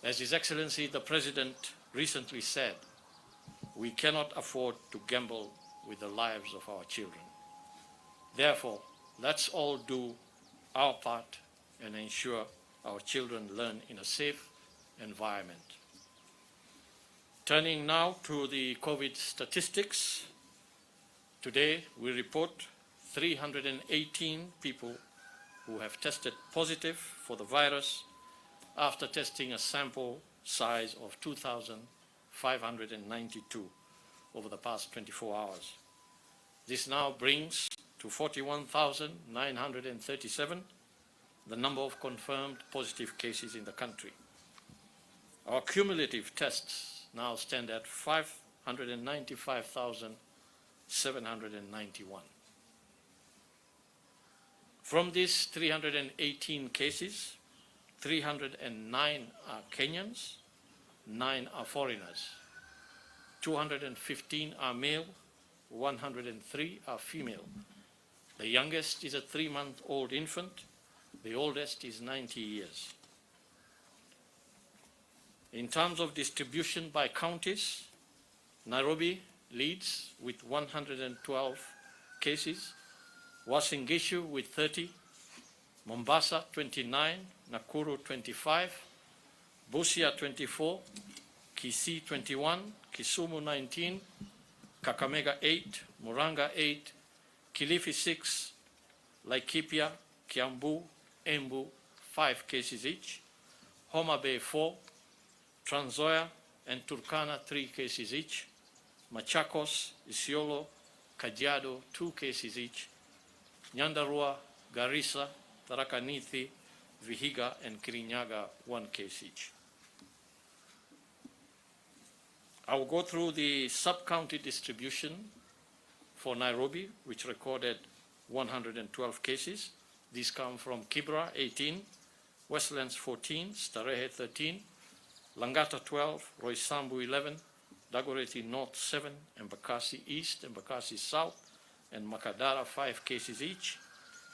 As His Excellency the President recently said, we cannot afford to gamble with the lives of our children. Therefore, let's all do our part and ensure our children learn in a safe environment. Turning now to the COVID statistics, today we report 318 people who have tested positive for the virus after testing a sample size of 2,592 over the past 24 hours. This now brings to 41,937 the number of confirmed positive cases in the country. Our cumulative tests now stand at 595,791. From these 318 cases, 309 are Kenyans, 9 are foreigners, 215 are male, 103 are female. The youngest is a 3-month-old infant, the oldest is 90 years. In terms of distribution by counties, Nairobi leads with 112 cases, Uasin Gishu with 30, Mombasa 29, Nakuru 25, Busia 24, Kisii 21, Kisumu 19, Kakamega 8, Muranga 8, Kilifi 6, Laikipia, Kiambu, Embu 5 cases each, Homa Bay 4, Trans Nzoia and Turkana 3 cases each, Machakos, Isiolo, Kajiado 2 cases each, Nyandarua, Garissa, Tharaka Nithi, Vihiga and Kirinyaga 1 case each. I will go through the sub-county distribution for Nairobi, which recorded 112 cases. These come from Kibra 18, Westlands 14, Starehe 13, Langata 12, Roysambu 11, Dagoretti North 7, Embakasi East, Embakasi South, and Makadara 5 cases each,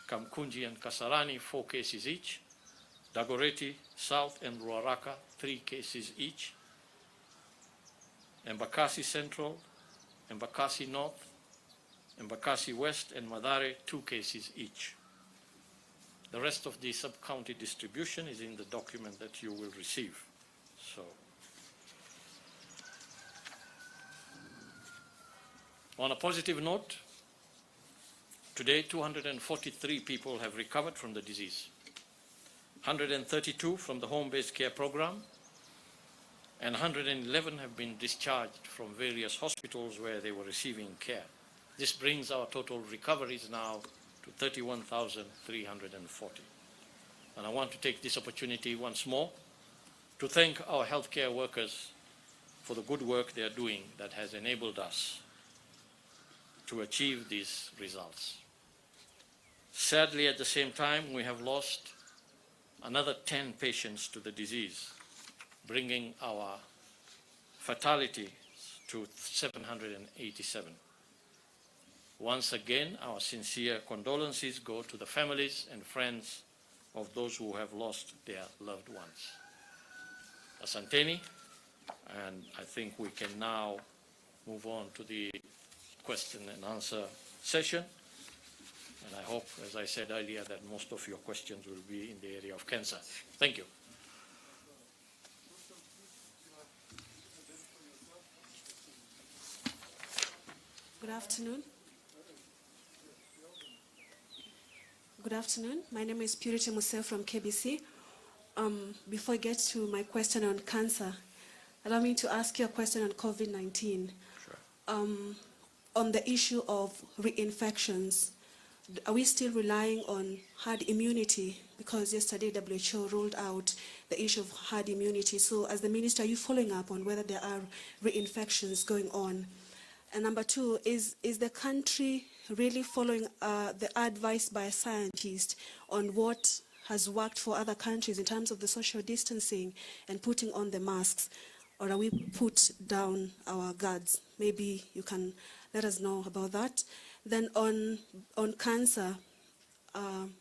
Kamkunji and Kasarani 4 cases each, Dagoretti South and Ruaraka 3 cases each, Embakasi Central, Embakasi North, Embakasi West, and Mathare 2 cases each. The rest of the sub-county distribution is in the document that you will receive. So, on a positive note, today 243 people have recovered from the disease, 132 from the home-based care program, and 111 have been discharged from various hospitals where they were receiving care. This brings our total recoveries now to 31,340. And I want to take this opportunity once more to thank our healthcare workers for the good work they are doing that has enabled us to achieve these results. Sadly, at the same time, we have lost another 10 patients to the disease, bringing our fatality to 787. Once again, our sincere condolences go to the families and friends of those who have lost their loved ones. Asanteni, and I think we can now move on to the question and answer session. And I hope, as I said earlier, that most of your questions will be in the area of cancer. Thank you. Good afternoon. Good afternoon. My name is Purity Muse from KBC. Before I get to my question on cancer, allow me to ask you a question on COVID-19. Sure. On the issue of reinfections, are we still relying on herd immunity? Because yesterday WHO ruled out the issue of herd immunity. So as the minister, are you following up on whether there are reinfections going on? And number two, is the country really following the advice by a scientist on what has worked for other countries in terms of the social distancing and putting on the masks? Or are we put down our guards? Maybe you can let us know about that. Then on cancer,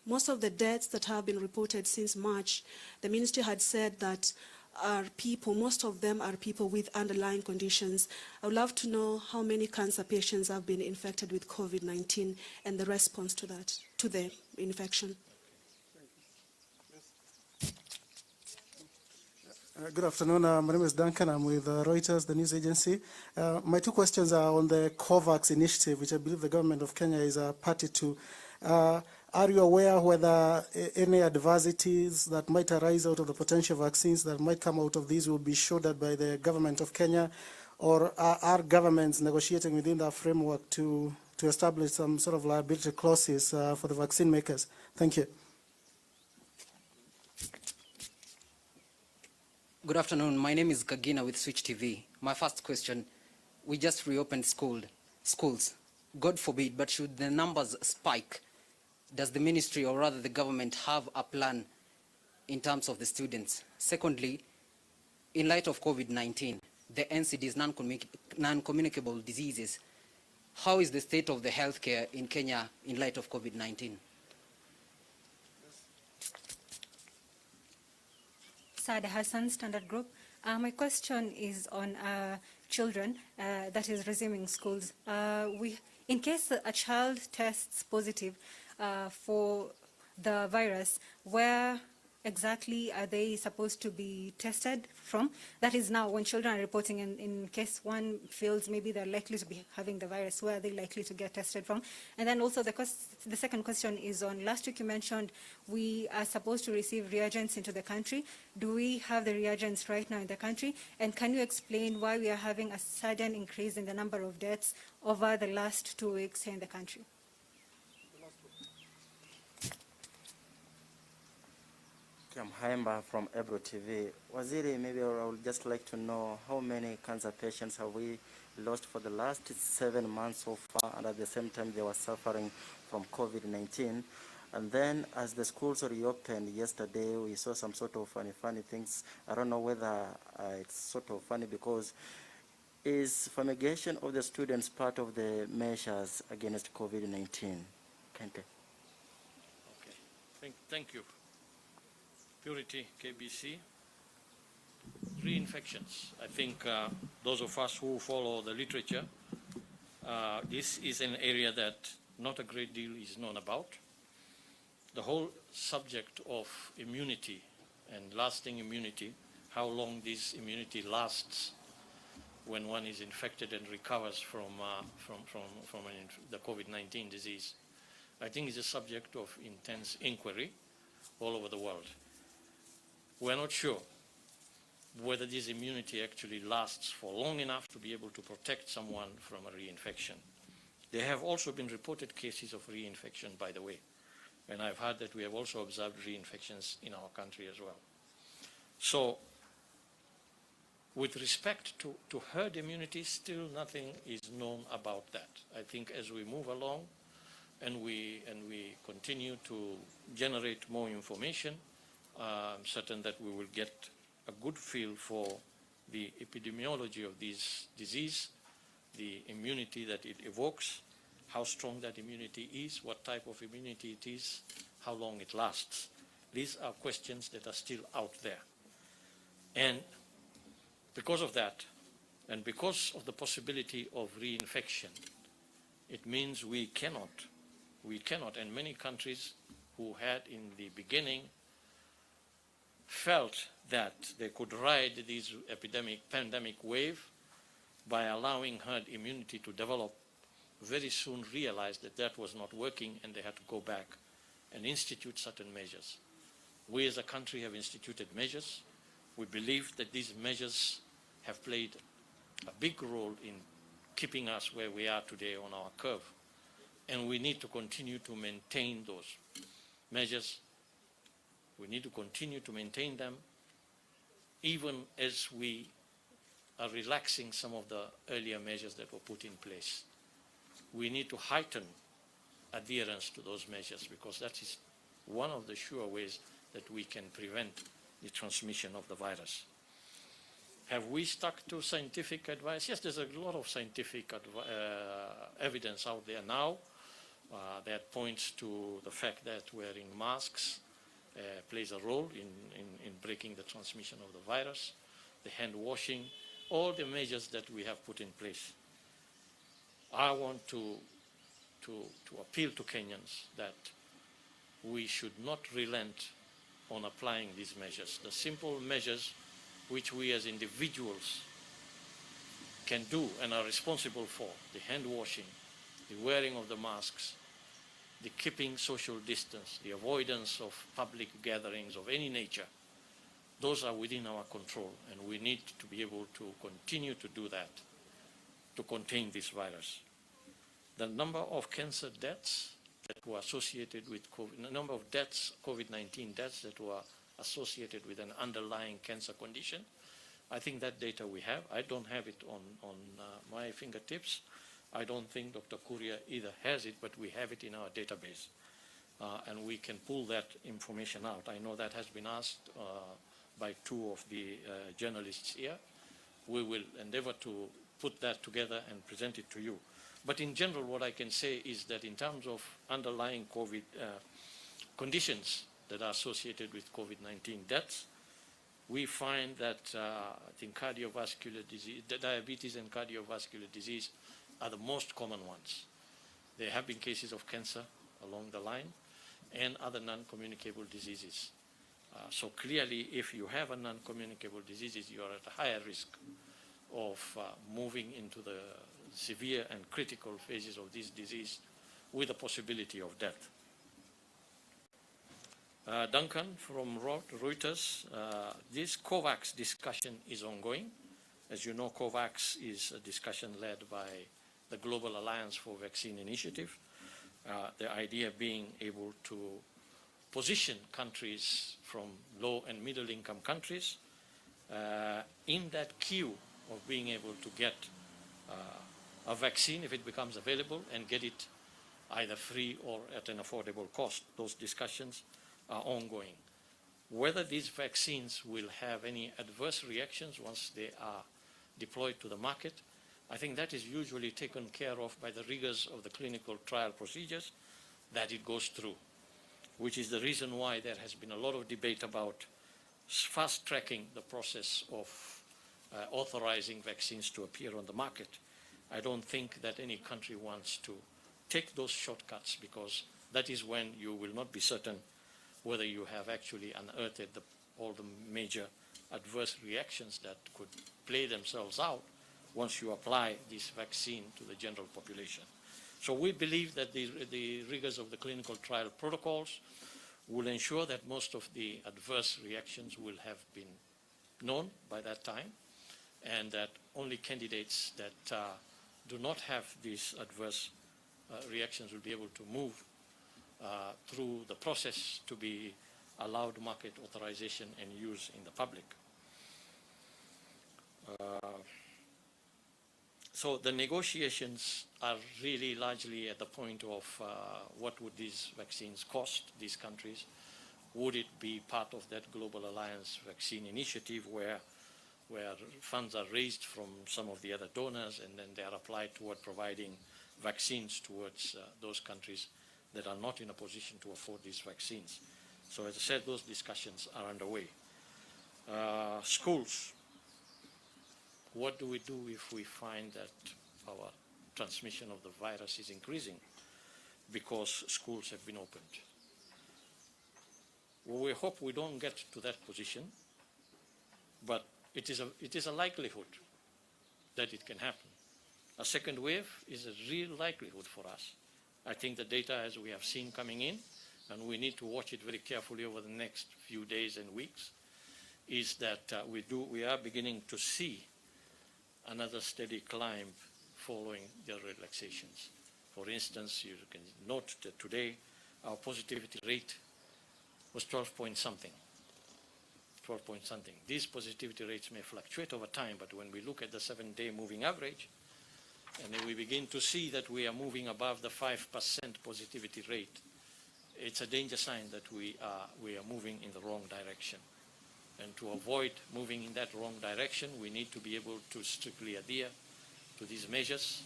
most of the deaths that have been reported since March, the ministry had said that are people, most of them are people with underlying conditions. I would love to know how many cancer patients have been infected with COVID-19 and the response to that, to the infection. Good afternoon. My name is Duncan. I'm with Reuters, the news agency. My two questions are on the COVAX initiative, which I believe the government of Kenya is a party to. Are you aware whether any adversities that might arise out of the potential vaccines that might come out of these will be shouldered by the government of Kenya, or are governments negotiating within that framework to establish some sort of liability clauses for the vaccine makers? Thank you. Good afternoon. My name is Kagina with Switch TV. My first question, we just reopened schools. God forbid, but should the numbers spike, does the ministry or rather the government have a plan in terms of the students? Secondly, in light of COVID-19, the NCDs, non-communicable diseases, how is the state of the healthcare in Kenya in light of COVID-19? Sada Hassan, Standard Group. My question is on children that is resuming schools. In case a child tests positive for the virus, where exactly are they supposed to be tested from? That is now when children are reporting in case one feels maybe they're likely to be having the virus, where are they likely to get tested from? And then also the second question is on, last week you mentioned we are supposed to receive reagents into the country. Do we have the reagents right now in the country? And can you explain why we are having a sudden increase in the number of deaths over the last 2 weeks here in the country? I'm Haimba from Ebro TV. Waziri, maybe I would just like to know how many cancer patients have we lost for the last 7 months so far, and at the same time they were suffering from COVID-19. And then as the schools reopened yesterday, we saw some sort of funny things. I don't know whether it's sort of funny because is fumigation of the students part of the measures against COVID-19? Kente. Okay, thank you. Purity, KBC. Reinfections. I think those of us who follow the literature, this is an area that not a great deal is known about. The whole subject of immunity and lasting immunity, how long this immunity lasts when one is infected and recovers from the COVID-19 disease, I think is a subject of intense inquiry all over the world. We're not sure whether this immunity actually lasts for long enough to be able to protect someone from a reinfection. There have also been reported cases of reinfection, by the way, and I've heard that we have also observed reinfections in our country as well. So, with respect to herd immunity, still nothing is known about that. I think as we move along and we continue to generate more information, I'm certain that we will get a good feel for the epidemiology of this disease, the immunity that it evokes, how strong that immunity is, what type of immunity it is, how long it lasts. These are questions that are still out there. And because of that, and because of the possibility of reinfection, it means we cannot, and many countries who had in the beginning felt that they could ride this pandemic wave by allowing herd immunity to develop, very soon realized that that was not working and they had to go back and institute certain measures. We as a country have instituted measures. We believe that these measures have played a big role in keeping us where we are today on our curve. And we need to continue to maintain those measures. We need to continue to maintain them even as we are relaxing some of the earlier measures that were put in place. We need to heighten adherence to those measures because that is one of the sure ways that we can prevent the transmission of the virus. Have we stuck to scientific advice? Yes, there's a lot of scientific evidence out there now that points to the fact that wearing masks plays a role in breaking the transmission of the virus, the hand washing, all the measures that we have put in place. I want to appeal to Kenyans that we should not relent on applying these measures. The simple measures which we as individuals can do and are responsible for, the hand washing, the wearing of the masks, the keeping social distance, the avoidance of public gatherings of any nature, those are within our control, and we need to be able to continue to do that to contain this virus. The number of cancer deaths that were associated with COVID, the number of deaths, COVID-19 deaths that were associated with an underlying cancer condition, I think that data we have. I don't have it on my fingertips. I don't think Dr. Kuria either has it, but we have it in our database. And we can pull that information out. I know that has been asked by two of the journalists here. We will endeavor to put that together and present it to you. But in general, what I can say is that in terms of underlying COVID conditions that are associated with COVID-19 deaths, we find that I think cardiovascular disease, diabetes and cardiovascular disease are the most common ones. There have been cases of cancer along the line and other non-communicable diseases. So clearly, if you have a non-communicable diseases, you are at a higher risk of moving into the severe and critical phases of this disease with the possibility of death. Duncan from Reuters, this COVAX discussion is ongoing. As you know, COVAX is a discussion led by the Global Alliance for Vaccine Initiative. The idea being able to position countries from low and middle income countries in that queue of being able to get a vaccine if it becomes available and get it either free or at an affordable cost. Those discussions are ongoing. Whether these vaccines will have any adverse reactions once they are deployed to the market, I think that is usually taken care of by the rigors of the clinical trial procedures that it goes through, which is the reason why there has been a lot of debate about fast-tracking the process of authorizing vaccines to appear on the market. I don't think that any country wants to take those shortcuts, because that is when you will not be certain whether you have actually unearthed all the major adverse reactions that could play themselves out once you apply this vaccine to the general population. So we believe that the rigors of the clinical trial protocols will ensure that most of the adverse reactions will have been known by that time, and that only candidates that do not have these adverse reactions will be able to move through the process to be allowed market authorization and use in the public. So the negotiations are really largely at the point of what would these vaccines cost these countries? Would it be part of that Global Alliance Vaccine Initiative where funds are raised from some of the other donors and then they are applied toward providing vaccines towards those countries that are not in a position to afford these vaccines? So as I said, those discussions are underway. Schools. What do we do if we find that our transmission of the virus is increasing because schools have been opened? Well, we hope we don't get to that position, but it is a likelihood that it can happen. A second wave is a real likelihood for us. I think the data, as we have seen coming in, and we need to watch it very carefully over the next few days and weeks, is that we are beginning to see another steady climb following the relaxations. For instance, you can note that today our positivity rate was 12 point something. These positivity rates may fluctuate over time, but when we look at the 7-day moving average, and then we begin to see that we are moving above the 5% positivity rate, it's a danger sign that we are moving in the wrong direction. And to avoid moving in that wrong direction, we need to be able to strictly adhere to these measures,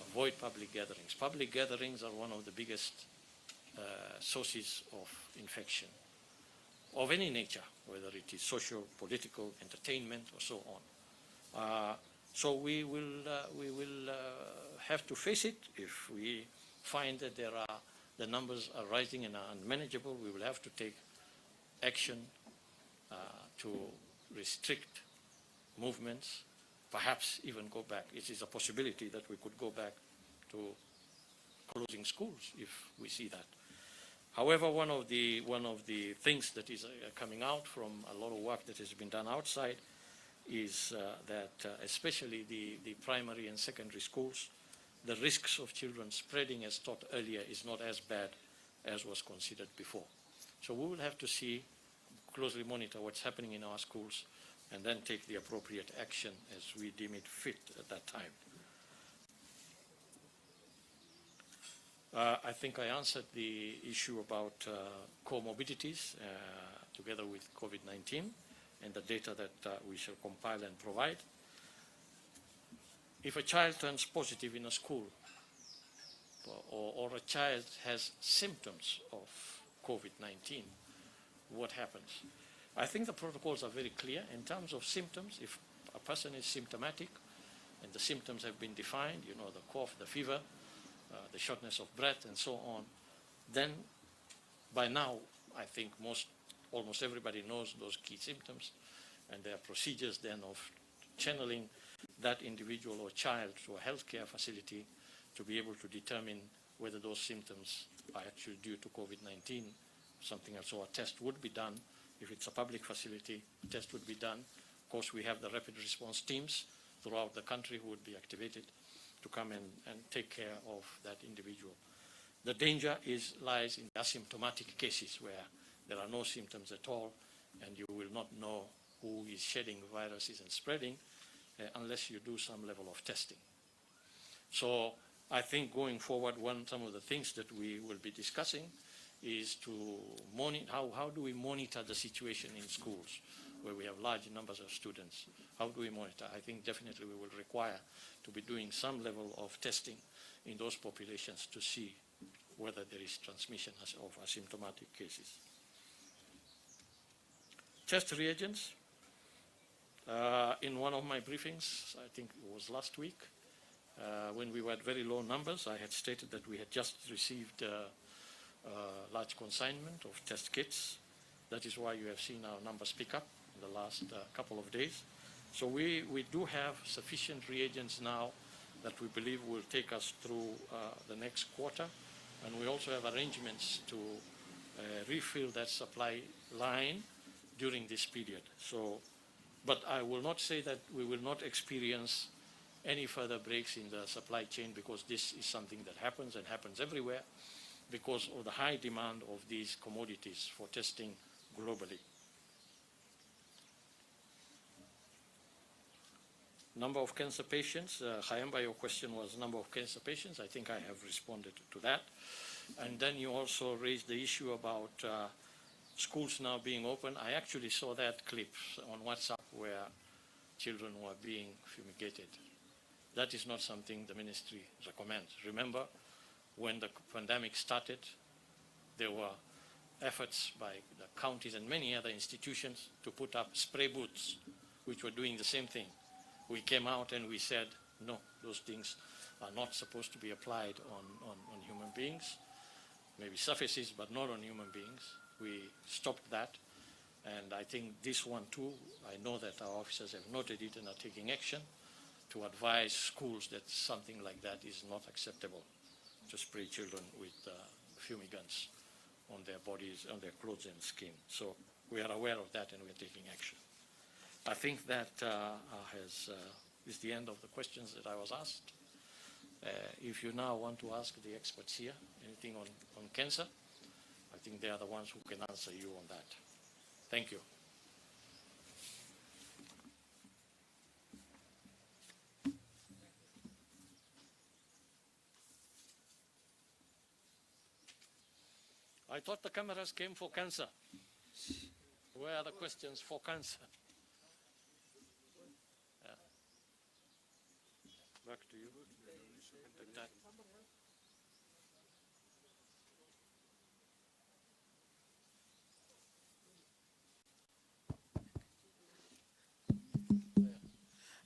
avoid public gatherings. Public gatherings are one of the biggest sources of infection. of any nature, whether it is social, political, entertainment, or so on. So we will have to face it. If we find that the numbers are rising and are unmanageable, we will have to take action to restrict movements, perhaps even go back. It is a possibility that we could go back to closing schools if we see that. However, one of the things that is coming out from a lot of work that has been done outside is that especially the primary and secondary schools, the risks of children spreading, as taught earlier, is not as bad as was considered before. So we will have to see, closely monitor what's happening in our schools, and then take the appropriate action as we deem it fit at that time. I think I answered the issue about comorbidities together with COVID-19 and the data that we shall compile and provide. If a child turns positive in a school or a child has symptoms of COVID-19, what happens? I think the protocols are very clear in terms of symptoms. If a person is symptomatic and the symptoms have been defined, you know, the cough, the fever, the shortness of breath, and so on, then by now I think almost everybody knows those key symptoms, and there are procedures then of channeling that individual or child to a healthcare facility to be able to determine whether those symptoms are actually due to COVID-19, something else, or a test would be done. If it's a public facility, a test would be done. Of course, we have the rapid response teams throughout the country who would be activated to come and take care of that individual. The danger lies in asymptomatic cases where there are no symptoms at all, and you will not know who is shedding viruses and spreading unless you do some level of testing. So I think going forward, some of the things that we will be discussing is to monitor, how do we monitor the situation in schools where we have large numbers of students? How do we monitor? I think definitely we will require to be doing some level of testing in those populations to see whether there is transmission of asymptomatic cases. Test reagents. In one of my briefings, I think it was last week, when we were at very low numbers, I had stated that we had just received large consignment of test kits. That is why you have seen our numbers pick up in the last couple of days. So we do have sufficient reagents now that we believe will take us through the next quarter, and we also have arrangements to refill that supply line during this period. So, but I will not say that we will not experience any further breaks in the supply chain, because this is something that happens and happens everywhere because of the high demand of these commodities for testing globally. Number of cancer patients. Hayamba, your question was number of cancer patients. I think I have responded to that. And then you also raised the issue about schools now being open. I actually saw that clip on WhatsApp where children were being fumigated. That is not something the ministry recommends. Remember, when the pandemic started, there were efforts by the counties and many other institutions to put up spray booths, which were doing the same thing. We came out and we said, no, those things are not supposed to be applied on human beings, maybe surfaces, but not on human beings. We stopped that, and I think this one too, I know that our officers have noted it and are taking action to advise schools that something like that is not acceptable, to spray children with fumigants on their bodies, on their clothes and skin. So we are aware of that and we are taking action. I think that is the end of the questions that I was asked. If you now want to ask the experts here anything on cancer, I think they are the ones who can answer you on that. Thank you. I thought the cameras came for cancer. Where are the questions for cancer? Yeah. Back to you. Take that.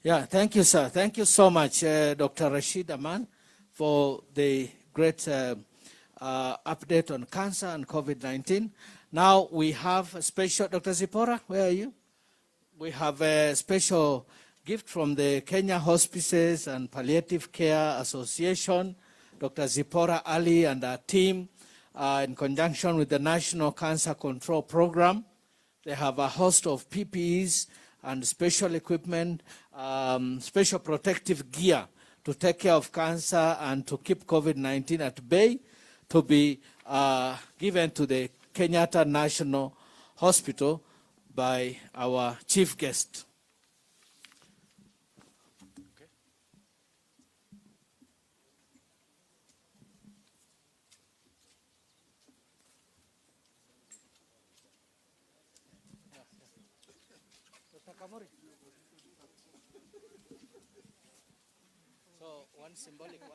Yeah, thank you, sir. Thank you so much, Dr. Rashid Aman, for the great update on cancer and COVID-19. Now we have a special, Dr. Zipora, where are you? We have a special gift from the Kenya Hospices and Palliative Care Association, Dr. Zipora Ali and our team, in conjunction with the National Cancer Control Program. They have a host of PPEs and special equipment, special protective gear to take care of cancer and to keep COVID-19 at bay, to be given to the Kenyatta National Hospital by our chief guest. So one symbolic one.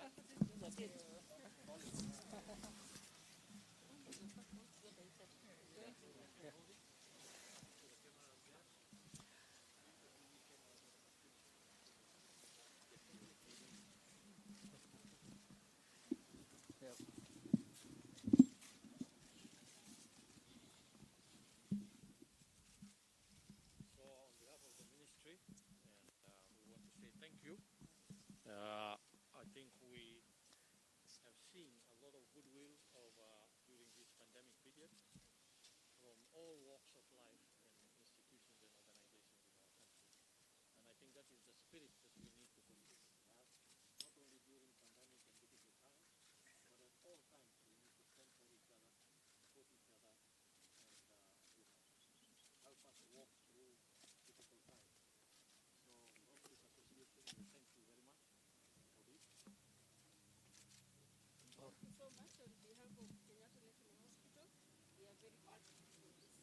I think we have seen a lot of goodwill during this pandemic period from all walks of life and institutions and organizations in our country. And I think that is the spirit that we need to continue to have, not only during pandemic and difficult times, but at all times we need to stand for each other, support each other, and help us walk through difficult times. So the Hospice Association, we thank you very much for this. Thank you so much on behalf of Kenyatta National Hospital. We are very grateful for these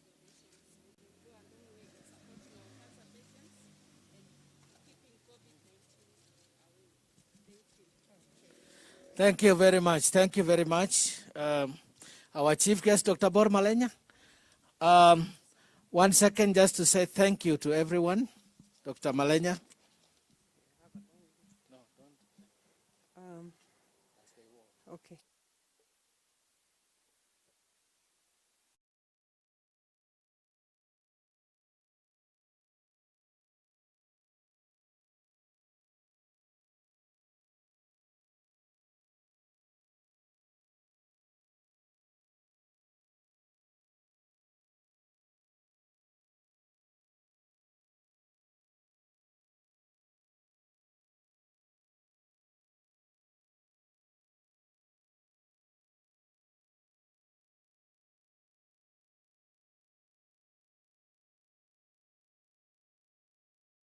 donations. We will go a long way in supporting our cancer patients and keeping COVID-19 away. Thank you. Thank you very much. Thank you very much. Our chief guest, Dr. Bor Malenya. 1 second just to say thank you to everyone. Dr. Malenya. Okay.